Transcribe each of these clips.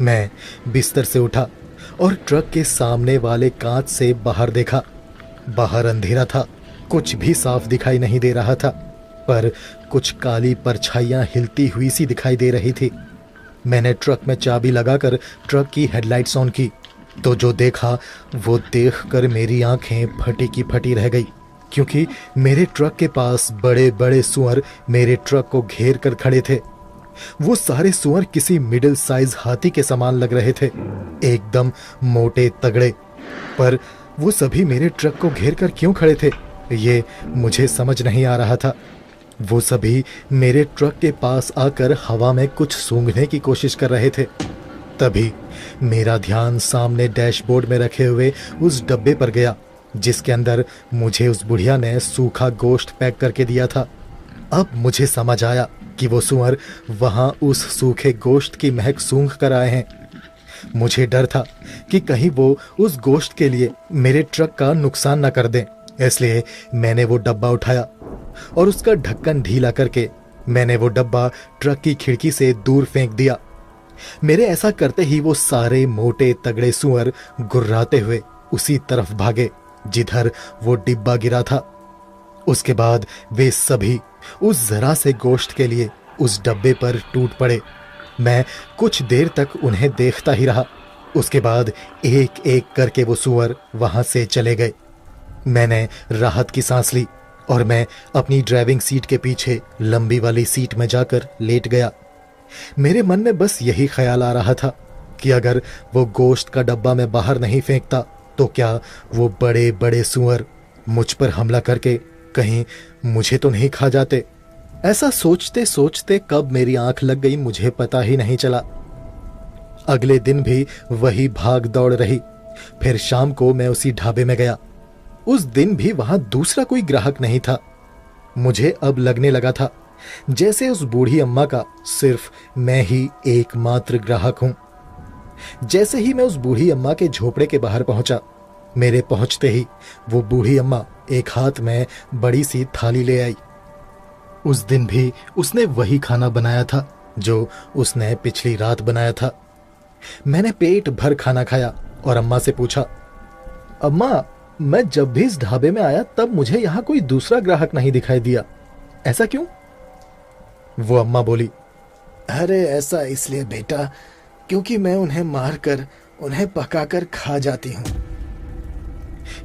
मैं बिस्तर से उठा और ट्रक के सामने वाले कांच से बाहर देखा। बाहर अंधेरा था, कुछ भी साफ दिखाई नहीं दे रहा था, पर कुछ काली परछाइयां हिलती हुई सी दिखाई दे रही थी। मैंने ट्रक में चाबी लगाकर ट्रक की हेडलाइट्स ऑन की तो जो देखा वो देखकर मेरी आंखें फटी की फटी रह गई, क्योंकि मेरे ट्रक के पास बड़े बड़े सूअर मेरे ट्रक को घेर कर खड़े थे। वो सारे सूअर किसी मिडिल साइज हाथी के समान लग रहे थे, एकदम मोटे तगड़े। पर वो सभी मेरे ट्रक को घेर कर क्यों खड़े थे, ये मुझे समझ नहीं आ रहा था। वो सभी मेरे ट्रक के पास आकर हवा में कुछ सूंघने की कोशिश कर रहे थे। तभी मेरा ध्यान सामने डैशबोर्ड में रखे हुए उस डब्बे पर गया जिसके अंदर मुझे उस बुढ़िया ने सूखा गोश्त पैक करके दिया था। अब मुझे समझ आया कि वो सूअर वहां उस सूखे गोश्त की महक सूंघ कर आए हैं। मुझे डर था कि कहीं वो उस गोश्त के लिए मेरे ट्रक का नुकसान न कर दें, इसलिए मैंने वो डब्बा उठाया और उसका ढक्कन ढीला करके मैंने वो डब्बा ट्रक की खिड़की से दूर फेंक दिया। मेरे ऐसा करते ही वो सारे मोटे तगड़े सूअर गुर्राते हुए उसी तरफ भागे जिधर वो डिब्बा गिरा था। उसके बाद वे सभी उस जरा से गोश्त के लिए उस डब्बे पर टूट पड़े। मैं कुछ देर तक उन्हें देखता ही रहा। उसके बाद एक एक करके वो सूअर वहां से चले गए। मैंने राहत की सांस ली और मैं अपनी ड्राइविंग सीट के पीछे लंबी वाली सीट में जाकर लेट गया। मेरे मन में बस यही ख्याल आ रहा था कि अगर वो गोश्त का डब्बा मैं बाहर नहीं फेंकता तो क्या वो बड़े बड़े सूअर मुझ पर हमला करके कहीं मुझे तो नहीं खा जाते। ऐसा सोचते सोचते कब मेरी आंख लग गई मुझे पता ही नहीं चला। अगले दिन भी वही भाग दौड़ रही। फिर शाम को मैं उसी ढाबे में गया। उस दिन भी वहां दूसरा कोई ग्राहक नहीं था। मुझे अब लगने लगा था जैसे उस बूढ़ी अम्मा का सिर्फ मैं ही एकमात्र ग्राहक हूं। जैसे ही मैं उस बूढ़ी अम्मा के झोपड़े के बाहर पहुंचा, मेरे पहुंचते ही वो बूढ़ी अम्मा एक हाथ में बड़ी सी थाली ले आई। उस दिन भी उसने वही खाना बनाया था जो उसने पिछली रात बनाया था। मैंने पेट भर खाना खाया और अम्मा से पूछा, अम्मा, मैं जब भी इस ढाबे में आया तब मुझे यहां कोई दूसरा ग्राहक नहीं दिखाई दिया, ऐसा क्यों? वो अम्मा बोली, अरे ऐसा इसलिए बेटा क्योंकि मैं उन्हें मारकर उन्हें पकाकर खा जाती हूं।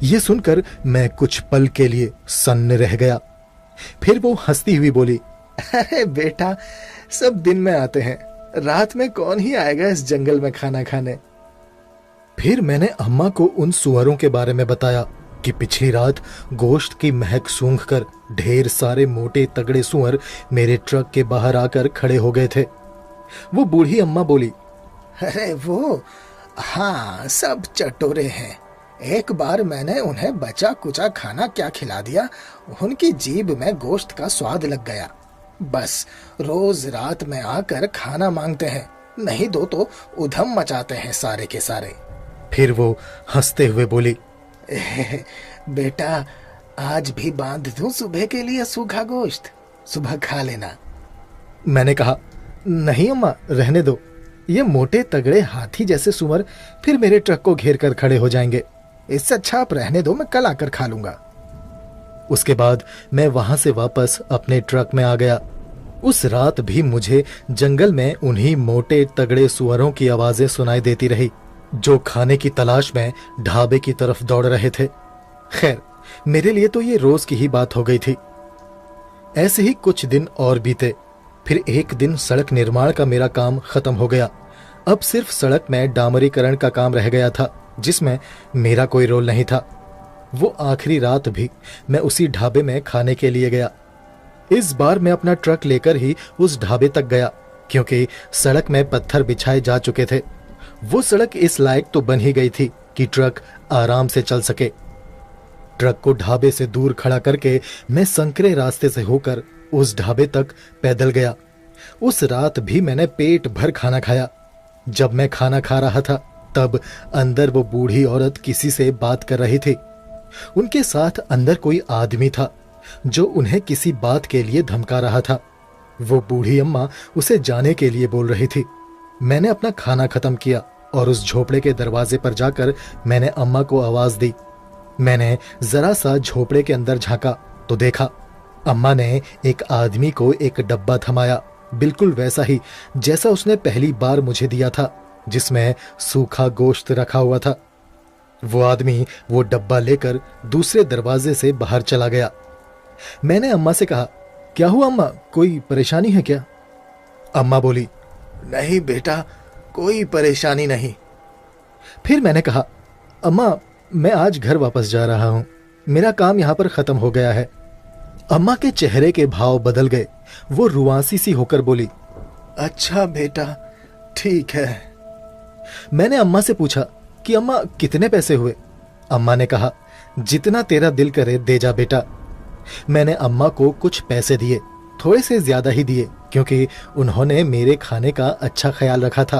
ये सुनकर मैं कुछ पल के लिए सन्न रह गया। फिर वो हंसती हुई बोली, अरे बेटा, सब दिन में आते हैं, रात में कौन ही आएगा इस जंगल में खाना खाने। फिर मैंने अम्मा को उन सुअरों के बारे में बताया कि पिछली रात गोश्त की महक सूंघकर ढेर सारे मोटे तगड़े सुअर मेरे ट्रक के बाहर आकर खड़े हो गए थे। वो बूढ़ी अम्मा बोली, अरे वो, हाँ, सब चटोरे हैं। एक बार मैंने उन्हें बचा कुचा खाना क्या खिला दिया, उनकी जीभ में गोश्त का स्वाद लग गया। बस रोज रात में आकर खाना मांगते हैं, नहीं दो तो उधम मचाते हैं सारे के सारे। फिर वो हंसते हुए बोली, बेटा, आज भी बांध दूं सुबह के लिए सूखा गोश्त, सुबह खा लेना। मैंने कहा, नहीं अम्मा, रहने दो। ये मोटे तगड़े हाथी जैसे सुअर फिर मेरे ट्रक को घेर कर खड़े हो जाएंगे। इससे अच्छा आप रहने दो, मैं कल आकर खा लूंगा। उसके बाद मैं वहां से वापस अपने ट्रक में आ गया। उस रात भी मुझे जंगल में उन्हीं मोटे तगड़े सुअरों की आवाजें सुनाई देती रही जो खाने की तलाश में ढाबे की तरफ दौड़ रहे थे। खैर, मेरे लिए तो ये रोज की ही बात हो गई थी। ऐसे ही कुछ दिन और बीते। फिर एक दिन सड़क निर्माण का मेरा काम खत्म हो गया। अब सिर्फ सड़क में डामरीकरण का काम रह गया था जिसमें मेरा कोई रोल नहीं था। वो आखिरी रात भी मैं उसी ढाबे में खाने के लिए गया। इस बार मैं अपना ट्रक लेकर ही उस ढाबे तक गया क्योंकि सड़क में पत्थर बिछाए जा चुके थे। वो सड़क इस लायक तो बन ही गई थी कि ट्रक आराम से चल सके। ट्रक को ढाबे से दूर खड़ा करके मैं संकरे रास्ते से होकर उस ढाबे तक पैदल गया। उस रात भी मैंने पेट भर खाना खाया। जब मैं खाना खा रहा था तब अंदर वो बूढ़ी औरत किसी से बात कर रही थी। उनके साथ अंदर कोई आदमी था जो उन्हें किसी बात के लिए धमका रहा था। वो बूढ़ी अम्मा उसे जाने के लिए बोल रही थी। मैंने अपना खाना खत्म किया और उस झोपड़े के दरवाजे पर जाकर मैंने अम्मा को आवाज दी। मैंने जरा सा झोपड़े के अंदर झांका तो देखा अम्मा ने एक आदमी को एक डब्बा थमाया, बिल्कुल वैसा ही जैसा उसने पहली बार मुझे दिया था, जिसमें सूखा गोश्त रखा हुआ था। वो आदमी वो डब्बा लेकर दूसरे दरवाजे से बाहर चला गया। मैंने अम्मा से कहा, क्या हुआ अम्मा, कोई परेशानी है क्या? अम्मा बोली, नहीं बेटा, कोई परेशानी नहीं। फिर मैंने कहा, अम्मा मैं आज घर वापस जा रहा हूं, मेरा काम यहां पर खत्म हो गया है। अम्मा के चेहरे के भाव बदल गए। वो रुआंसी सी होकर बोली, अच्छा बेटा, ठीक है। मैंने अम्मा से पूछा कि अम्मा कितने पैसे हुए? अम्मा ने कहा, जितना तेरा दिल करे दे जा बेटा। मैंने अम्मा को कुछ पैसे दिए, थोड़े से ज्यादा ही दिए क्योंकि उन्होंने मेरे खाने का अच्छा ख्याल रखा था।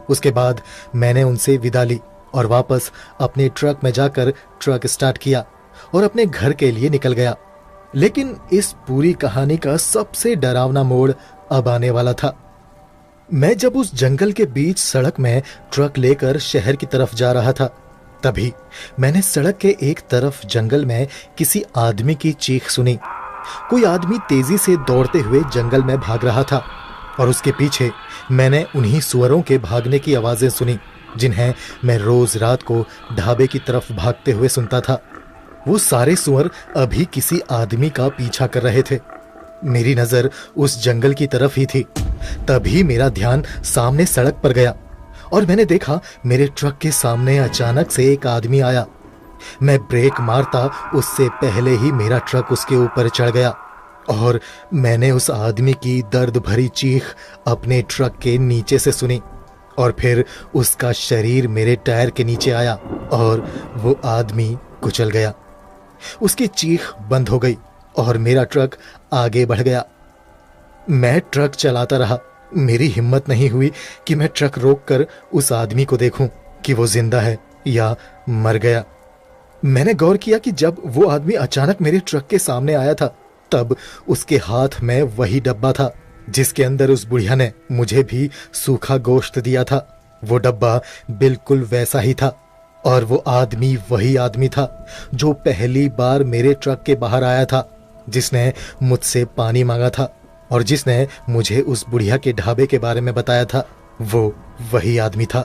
उसके बाद मैंने उनसे विदा ली और वापस अपने ट्रक में जाकर ट्रक स्टार्ट किया और अपने घर के लिए निकल गया। लेकिन इस पूरी कहानी का सबसे डरावना मोड़ अब आने वाला था। मैं जब उस जंगल के बीच सड़क में ट्रक लेकर शहर की तरफ जा रहा था, तभी मैंने सड़क के एक तरफ जंगल में किसी आदमी की चीख सुनी। कोई आदमी तेजी से दौड़ते हुए जंगल में भाग रहा था और उसके पीछे मैंने उन्हीं सुअरों के भागने की आवाजें सुनी जिन्हें मैं रोज रात को ढाबे की तरफ भागते हुए सुनता था। वो सारे सुअर अभी किसी आदमी का पीछा कर रहे थे। मेरी नजर उस जंगल की तरफ ही थी। तभी मेरा ध्यान सामने सड़क पर गया और मैंने देखा मेरे ट्रक के सामने अचानक से एक आदमी आया। मैं ब्रेक मारता उससे पहले ही मेरा ट्रक उसके ऊपर चढ़ गया और मैंने उस आदमी की दर्द भरी चीख अपने ट्रक के नीचे से सुनी और फिर उसका शरीर मेरे टायर के नीचे आया और वो आदमी कुचल गया। उसकी चीख बंद हो गई और मेरा ट्रक आगे बढ़ गया। मैं ट्रक चलाता रहा। मेरी हिम्मत नहीं हुई कि मैं ट्रक रोककर उस आदमी को देखूं कि वो जिंदा है या मर गया। मैंने गौर किया कि जब वो आदमी अचानक मेरे ट्रक के सामने आया था, तब उसके हाथ में वही डब्बा था जिसके अंदर उस बुढ़िया ने मुझे भी सूखा गोश्त दिया था। वो डब्बा बिल्कुल वैसा ही था और वो आदमी वही आदमी था जो पहली बार मेरे ट्रक के बाहर आया था, जिसने मुझसे पानी मांगा था और जिसने मुझे उस बुढ़िया के ढाबे के बारे में बताया था। वो वही आदमी था।